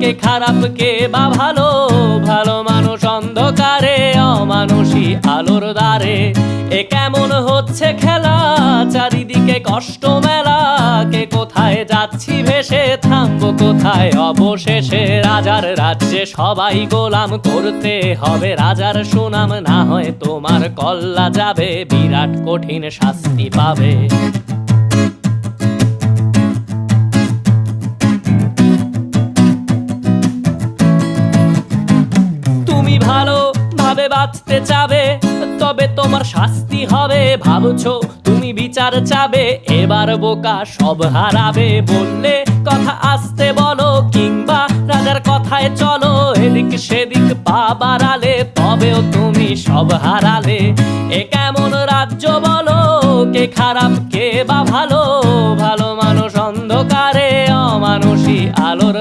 কে খারাপ কে বা ভালো, ভালো মানুষ অন্ধকারে, অমানুষী আলোর দ্বারে। এ কেমন হচ্ছে খেলা, চারিদিকে কষ্ট মেলা, কে কোথায় যাচ্ছি ভেসে, থামবো কোথায় অবশেষে। রাজার রাজ্যে সবাই গোলাম, করতে হবে রাজার সুনাম, না হয় তোমার কল্লা যাবে, বিরাট কঠিন শাস্তি পাবে। তুমি ভালো ভাবে বাঁচতে চাবে, তবে তোমার শাস্তি হবে। ভাবছো তুমি বিচার চাবে, এবার বোকা সব হারাবে। বললে কথা আস্তে বলো, কিংবা রাজার কথায় চলো, এদিক সেদিক পা বাড়ালে তবেও তুমি সব হারালে। এ কেমন রাজ্য বলো, কে খারাপ কে বা ভালো, ভালো মানুষ অন্ধকারে, অমানুষী আলোর